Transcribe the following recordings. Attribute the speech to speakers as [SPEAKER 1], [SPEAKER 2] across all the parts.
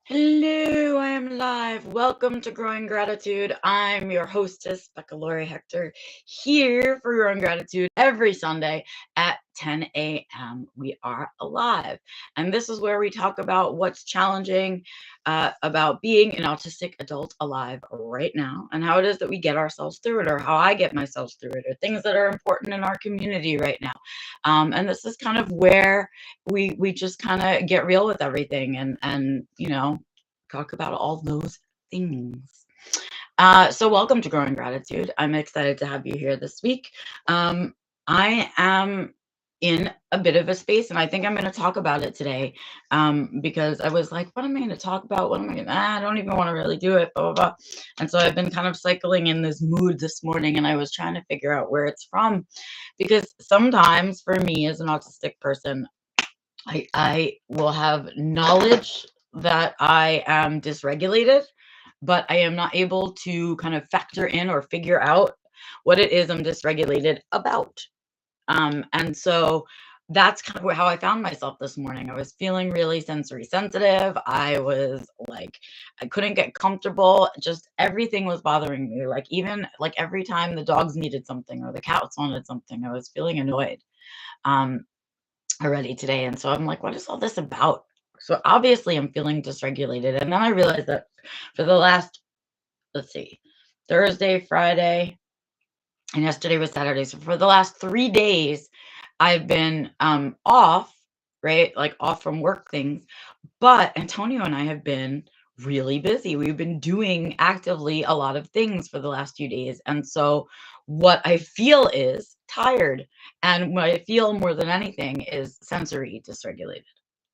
[SPEAKER 1] Hello, I am live. Welcome to Growing Gratitude. I'm your hostess, Becca Lori Hector, here for Growing Gratitude every Sunday at 10 a.m. We are alive. And this is where we talk about what's challenging about being an autistic adult alive right now and how it is that we get ourselves through it, or how I get myself through it, or things that are important in our community right now. And this is kind of where we just kind of get real with everything and talk about all those things. So welcome to Growing Gratitude. I'm excited to have you here this week. I am in a bit of a space, and I think I'm going to talk about it today because I was like, what am I going to talk about? What am I going to, I don't even want to really do it, blah, blah, blah. And so I've been kind of cycling in this mood this morning, and I was trying to figure out where it's from, because sometimes for me as an autistic person, I will have knowledge that I am dysregulated, but I am not able to kind of factor in or figure out what it is I'm dysregulated about. And so that's kind of how I found myself this morning. I was feeling really sensory sensitive. I was like, I couldn't get comfortable. Just everything was bothering me. Like, even like every time the dogs needed something or the cats wanted something, I was feeling annoyed. Um, already today. And so I'm like, what is all this about? So obviously I'm feeling dysregulated. And then I realized that for the last, let's see, Thursday, Friday, and yesterday was Saturday. So for the last 3 days, I've been off, right? Like off from work things. But Antonio and I have been really busy. We've been doing actively a lot of things for the last few days. And so what I feel is tired. And what I feel more than anything is sensory dysregulated.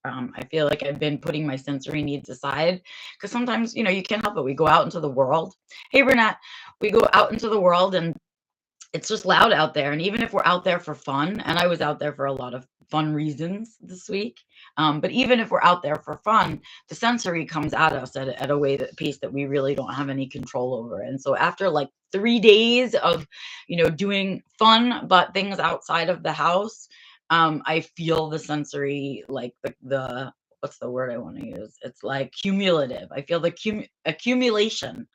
[SPEAKER 1] I feel like I've been putting my sensory needs aside because sometimes, you can't help it. We go out into the world. Hey, Bernat, we go out into the world and it's just loud out there. And even if we're out there for fun, and I was out there for a lot of fun reasons this week, but even if we're out there for fun, the sensory comes at us at a pace that we really don't have any control over. And so after like 3 days of, doing fun, but things outside of the house, I feel the sensory, like the what's the word I want to use? It's like cumulative. I feel the accumulation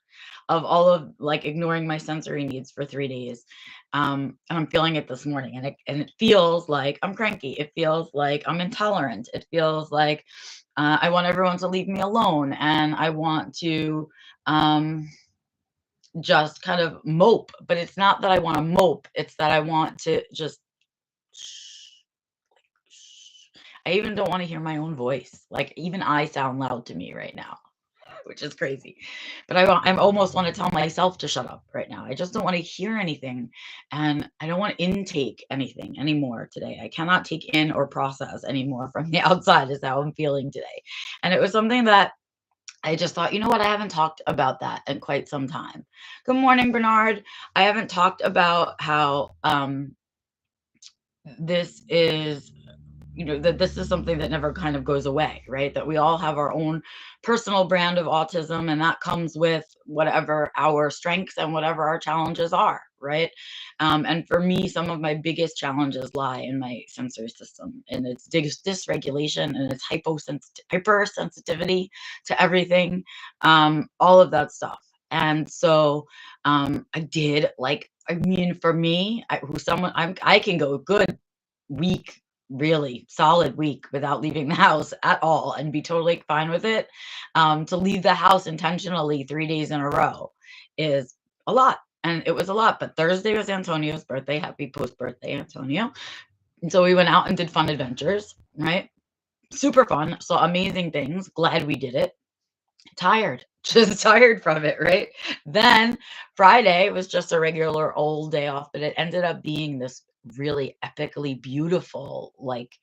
[SPEAKER 1] of all of like ignoring my sensory needs for 3 days. And I'm feeling it this morning, and it feels like I'm cranky. It feels like I'm intolerant. It feels like I want everyone to leave me alone, and I want to just kind of mope. But it's not that I want to mope. It's that I want to just. I even don't want to hear my own voice. Like, even I sound loud to me right now, which is crazy. But I almost want to tell myself to shut up right now. I just don't want to hear anything, and I don't want to intake anything anymore today. I cannot take in or process anymore from the outside is how I'm feeling today. And it was something that I just thought, you know what? I haven't talked about that in quite some time. Good morning, Bernard. I haven't talked about how this is that this is something that never kind of goes away, right? That we all have our own personal brand of autism, and that comes with whatever our strengths and whatever our challenges are, right? And for me, some of my biggest challenges lie in my sensory system, and its dysregulation and its hypersensitivity to everything, all of that stuff. And so I did, like, I mean, for me, I can go a good week, really solid week, without leaving the house at all and be totally fine with it. To leave the house intentionally 3 days in a row is a lot. And it was a lot. But Thursday was Antonio's birthday. Happy post-birthday, Antonio. And so we went out and did fun adventures, right? Super fun. Saw amazing things. Glad we did it. Tired. Just tired from it, right? Then Friday was just a regular old day off, but it ended up being this really epically beautiful, like,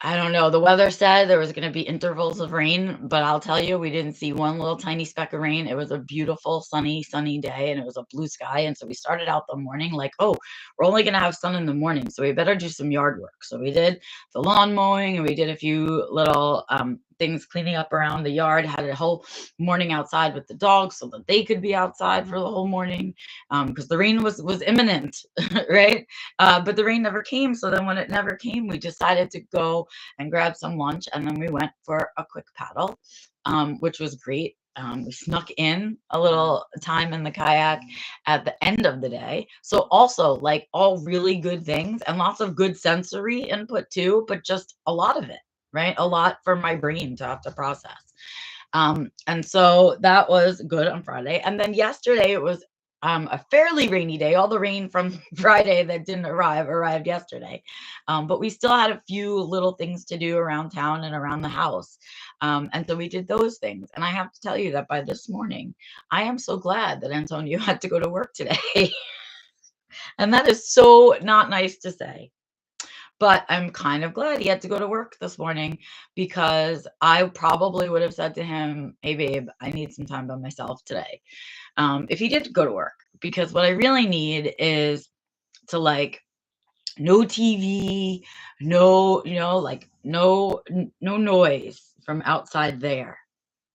[SPEAKER 1] I don't know. The weather said there was going to be intervals of rain, but I'll tell you, we didn't see one little tiny speck of rain. It was a beautiful, sunny day, and it was a blue sky. And so we started out the morning like, oh, we're only going to have sun in the morning, so we better do some yard work. So we did the lawn mowing, and we did a few little things cleaning up around the yard, had a whole morning outside with the dogs so that they could be outside for the whole morning, because the rain was imminent, right? But the rain never came. So then when it never came, we decided to go and grab some lunch, and then we went for a quick paddle, which was great. We snuck in a little time in the kayak at the end of the day. So also like all really good things and lots of good sensory input too, but just a lot of it, right? A lot for my brain to have to process. And so that was good on Friday. And then yesterday it was a fairly rainy day. All the rain from Friday that didn't arrived yesterday. But we still had a few little things to do around town and around the house. And so we did those things. And I have to tell you that by this morning, I am so glad that Antonio had to go to work today. And that is so not nice to say. But I'm kind of glad he had to go to work this morning, because I probably would have said to him, "Hey, babe, I need some time by myself today." If he did go to work, because what I really need is to like no TV, no, like no noise from outside there.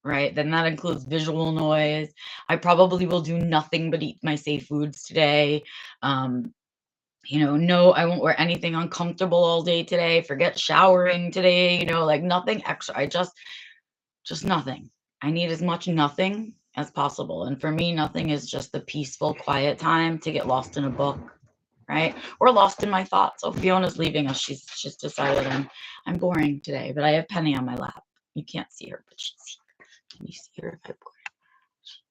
[SPEAKER 1] Right. Then that includes visual noise. I probably will do nothing but eat my safe foods today. Um, no, I won't wear anything uncomfortable all day today. Forget showering today, like nothing extra. Just nothing. I need as much nothing as possible. And for me, nothing is just the peaceful, quiet time to get lost in a book, right? Or lost in my thoughts. So Fiona's leaving us. She's decided I'm boring today, but I have Penny on my lap. You can't see her, but she's here. Can you see her if I put her? She's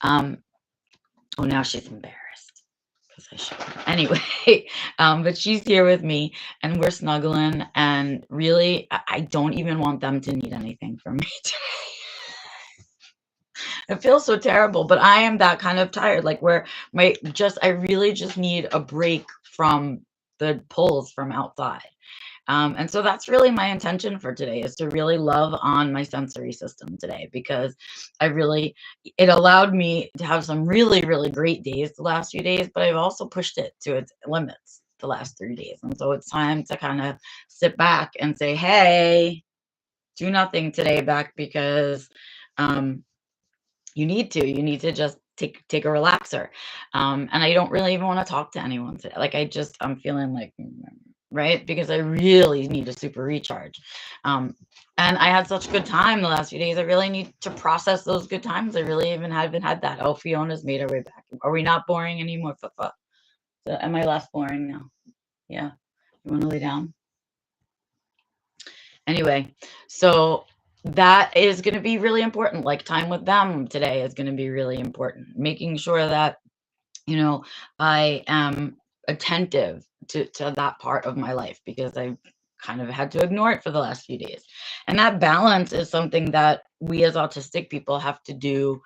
[SPEAKER 1] there. Oh, now she's embarrassed because I showed her. Anyway, but she's here with me and we're snuggling, and really, I don't even want them to need anything from me today. It feels so terrible, but I am that kind of tired, like where I really just need a break from the pulls from outside. And so that's really my intention for today, is to really love on my sensory system today, because it allowed me to have some really, really great days the last few days, but I've also pushed it to its limits the last 3 days. And so it's time to kind of sit back and say, hey, do nothing today, back, because you need to just take a relaxer. And I don't really even want to talk to anyone today. Like I'm feeling like, right, because I really need a super recharge. And I had such good time the last few days. I really need to process those good times. I really even haven't had that. Oh, Fiona's made her way back. Are we not boring anymore? So am I less boring now? Yeah. You want to lay down? Anyway, so that is going to be really important. Like time with them today is going to be really important. Making sure that, I am attentive to that part of my life, because I've kind of had to ignore it for the last few days. And that balance is something that we as autistic people have to do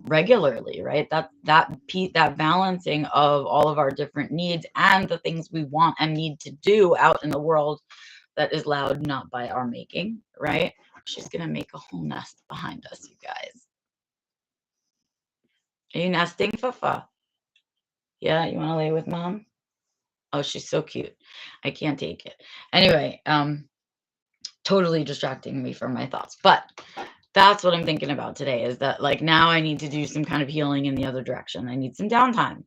[SPEAKER 1] regularly, right? That balancing of all of our different needs and the things we want and need to do out in the world that is loud, not by our making, right? She's gonna make a whole nest behind us, you guys. Are you nesting, Fafa? Yeah, you want to lay with mom? Oh, she's so cute. I can't take it. Anyway, totally distracting me from my thoughts. But that's what I'm thinking about today, is that like now I need to do some kind of healing in the other direction. I need some downtime.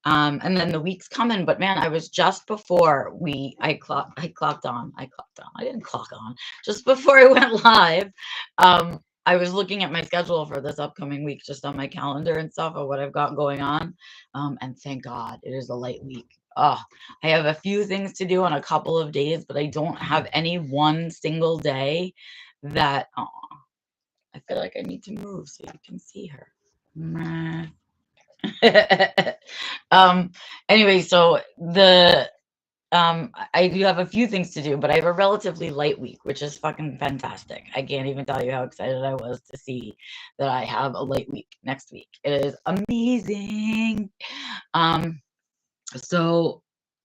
[SPEAKER 1] And then the week's coming, but man, I was just before I clocked on. I didn't clock on. Just before I went live, I was looking at my schedule for this upcoming week, just on my calendar and stuff of what I've got going on. And thank God it is a light week. Oh, I have a few things to do on a couple of days, but I don't have any one single day that, oh, I feel like I need to move so you can see her. Meh. Anyway, so I do have a few things to do, but I have a relatively light week, which is fucking fantastic. I can't even tell you how excited I was to see that I have a light week next week. It is amazing. So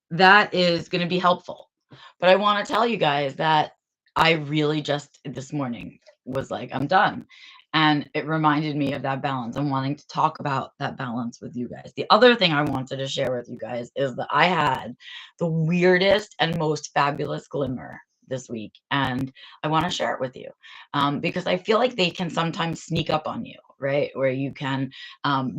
[SPEAKER 1] that is going to be helpful. But I want to tell you guys that I really just this morning was like, I'm done. And it reminded me of that balance and wanting to talk about that balance with you guys. The other thing I wanted to share with you guys is that I had the weirdest and most fabulous glimmer this week, and I want to share it with you, because I feel like they can sometimes sneak up on you, right? Where you can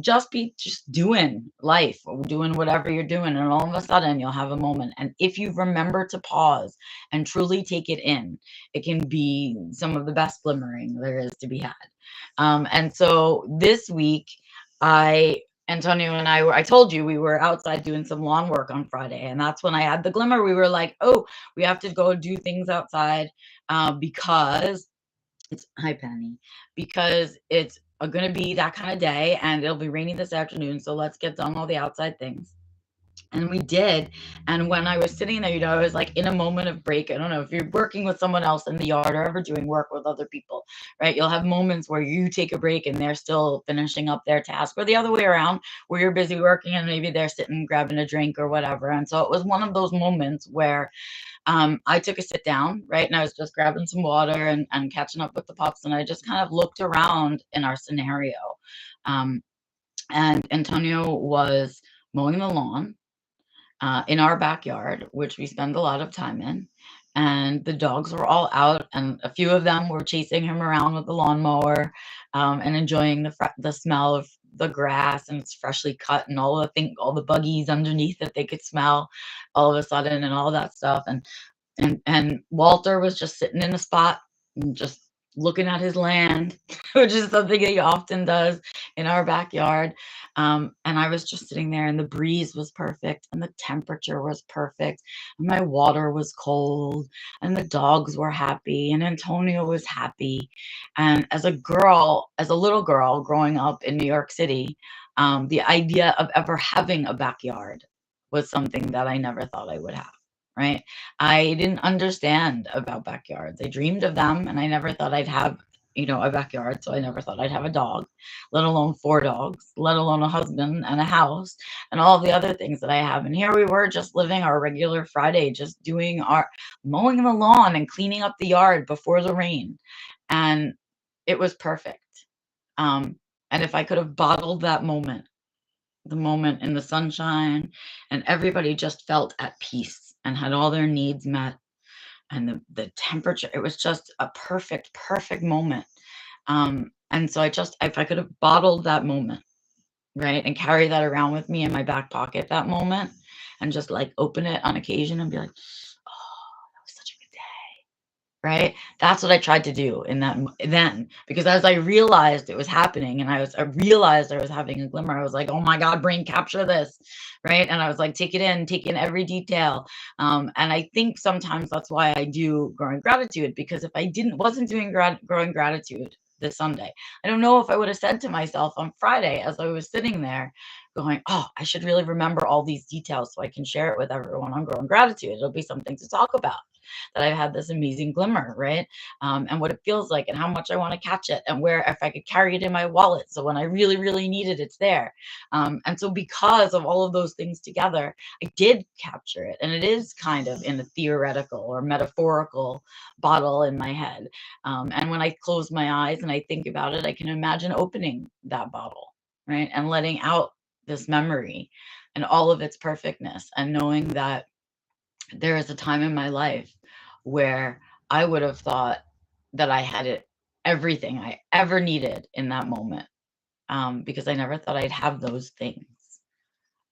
[SPEAKER 1] just be just doing life, or doing whatever you're doing, and all of a sudden you'll have a moment. And if you remember to pause and truly take it in, it can be some of the best glimmering there is to be had. And so this week, Antonio and I told you we were outside doing some lawn work on Friday, and that's when I had the glimmer. We were like, oh, we have to go do things outside, because hi, Penny, because it's going to be that kind of day and it'll be rainy this afternoon. So let's get done all the outside things. And we did. And when I was sitting there, I was like in a moment of break. I don't know if you're working with someone else in the yard or ever doing work with other people, right? You'll have moments where you take a break and they're still finishing up their task, or the other way around, where you're busy working and maybe they're sitting grabbing a drink or whatever. And so it was one of those moments where I took a sit down, right? And I was just grabbing some water and catching up with the pups. And I just kind of looked around in our scenario. Um, and Antonio was mowing the lawn in our backyard, which we spend a lot of time in. And the dogs were all out, and a few of them were chasing him around with the lawnmower, and enjoying the smell of the grass, and it's freshly cut, and all the buggies underneath that they could smell all of a sudden, and all that stuff. And Walter was just sitting in a spot and just looking at his land, which is something he often does in our backyard. And I was just sitting there, and the breeze was perfect, and the temperature was perfect, and my water was cold, and the dogs were happy, and Antonio was happy. And as a little girl growing up in New York City, the idea of ever having a backyard was something that I never thought I would have. Right. I didn't understand about backyards. I dreamed of them, and I never thought I'd have, a backyard. So I never thought I'd have a dog, let alone 4 dogs, let alone a husband and a house and all the other things that I have. And here we were just living our regular Friday, just doing our mowing the lawn and cleaning up the yard before the rain. And it was perfect. Um, and if I could have bottled that moment, the moment in the sunshine, and everybody just felt at peace and had all their needs met, and the temperature, it was just a perfect moment. And so if I could have bottled that moment, right, and carry that around with me in my back pocket, that moment, and just like open it on occasion and be like, oh, that was such a good day. Right? That's what I tried to do in that then, because as I realized it was happening, and I realized I was having a glimmer, I was like, "Oh my God, brain, capture this." Right? And I was like, take in every detail. And I think sometimes that's why I do growing gratitude, because if I didn't wasn't doing growing gratitude this Sunday, I don't know if I would have said to myself on Friday as I was sitting there going, "Oh, I should really remember all these details so I can share it with everyone on growing gratitude. It'll be something to talk about, that I've had this amazing glimmer," right? And what it feels like, and how much I want to catch it, and where if I could carry it in my wallet, so when I really, really need it, it's there. And so because of all of those things together, I did capture it, and it is kind of in a theoretical or metaphorical bottle in my head. And when I close my eyes and I think about it, I can imagine opening that bottle, right, and letting out this memory and all of its perfectness, and knowing that there is a time in my life where I would have thought that I had everything I ever needed in that moment, because I never thought I'd have those things,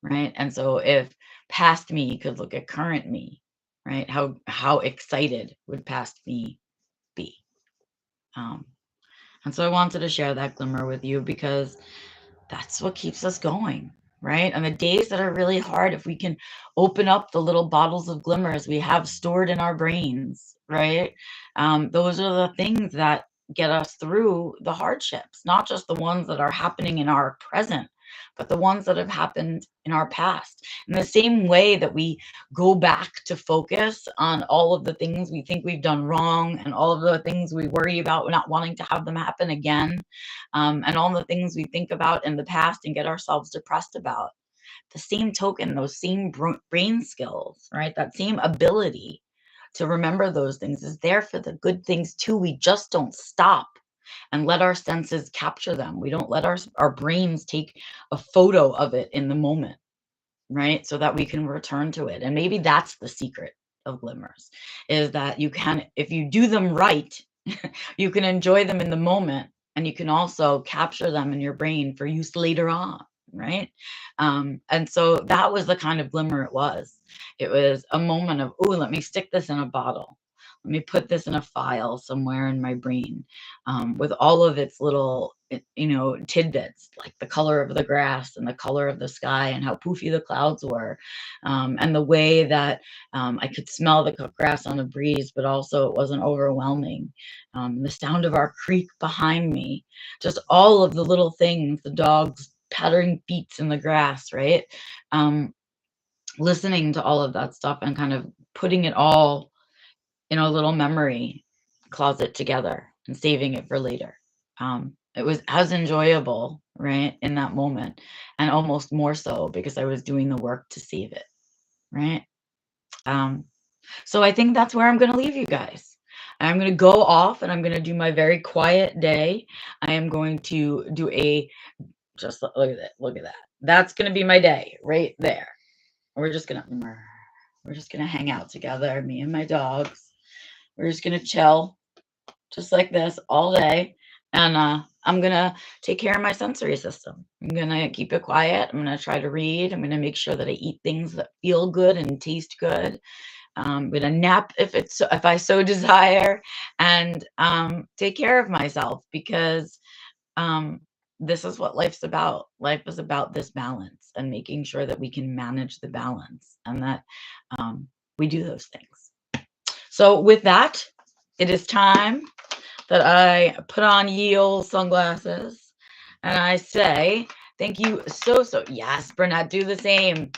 [SPEAKER 1] right? And so if past me could look at current me, right? How excited would past me be? Um, and so I wanted to share that glimmer with you, because that's what keeps us going, right? And the days that are really hard, if we can open up the little bottles of glimmers we have stored in our brains, right? Those are the things that get us through the hardships, not just the ones that are happening in our present, but the ones that have happened in our past. In the same way that we go back to focus on all of the things we think we've done wrong, and all of the things we worry about not wanting to have them happen again, and all the things we think about in the past and get ourselves depressed about. The same token, those same brain skills, right? That same ability to remember those things is there for the good things too. We just don't stop and let our senses capture them. We don't let our brains take a photo of it in the moment, right? So that we can return to it. And maybe that's the secret of glimmers, is that you can, if you do them right, you can enjoy them in the moment, and you can also capture them in your brain for use later on, right? And so that was the kind of glimmer it was. It was a moment of, oh, let me stick this in a bottle. Let me put this in a file somewhere in my brain, with all of its little, tidbits, like the color of the grass and the color of the sky and how poofy the clouds were, and the way that I could smell the grass on the breeze, but also it wasn't overwhelming. The sound of our creek behind me, just all of the little things, the dogs pattering beats in the grass, right? Listening to all of that stuff and kind of putting it all in a little memory closet together and saving it for later. It was as enjoyable, right, in that moment, and almost more so because I was doing the work to save it, right? Um, so I think that's where I'm going to leave you guys. I'm going to go off and I'm going to do my very quiet day. I am going to do just look at that. Look at that. That's going to be my day right there. We're just going to, hang out together, me and my dogs. We're just going to chill just like this all day. And I'm going to take care of my sensory system. I'm going to keep it quiet. I'm going to try to read. I'm going to make sure that I eat things that feel good and taste good. I'm going to nap if I so desire, and take care of myself, because this is what life's about. Life is about this balance and making sure that we can manage the balance, and that we do those things. So with that, it is time that I put on ye old sunglasses and I say, thank you so, yes, Bernat, do the same.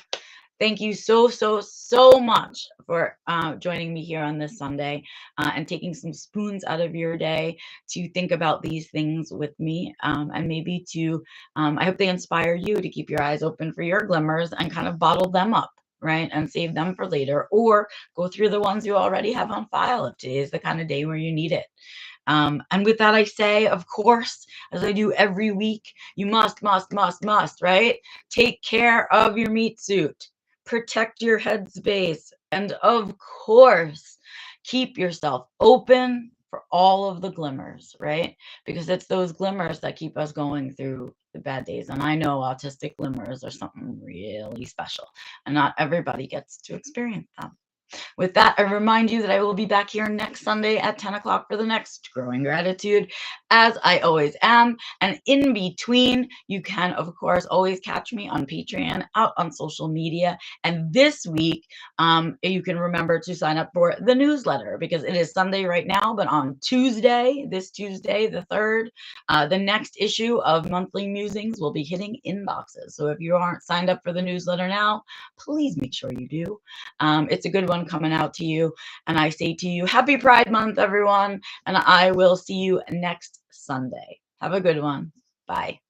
[SPEAKER 1] Thank you so, so much for joining me here on this Sunday, and taking some spoons out of your day to think about these things with me, and maybe to, I hope they inspire you to keep your eyes open for your glimmers and kind of bottle them up, right, and save them for later, or go through the ones you already have on file if today is the kind of day where you need it. And with that, I say, of course, as I do every week, you must, right? Take care of your meat suit. Protect your headspace. And of course, keep yourself open for all of the glimmers, right? Because it's those glimmers that keep us going through the bad days. And I know autistic glimmers are something really special, and not everybody gets to experience them. With that, I remind you that I will be back here next Sunday at 10 o'clock for the next Growing Gratitude, as I always am. And in between, you can, of course, always catch me on Patreon, out on social media. And this week, you can remember to sign up for the newsletter, because it is Sunday right now, but on Tuesday, this Tuesday, the 3rd, the next issue of Monthly Musings will be hitting inboxes. So if you aren't signed up for the newsletter now, please make sure you do. It's a good one coming out to you. And I say to you, happy Pride Month, everyone. And I will see you next Sunday. Have a good one. Bye.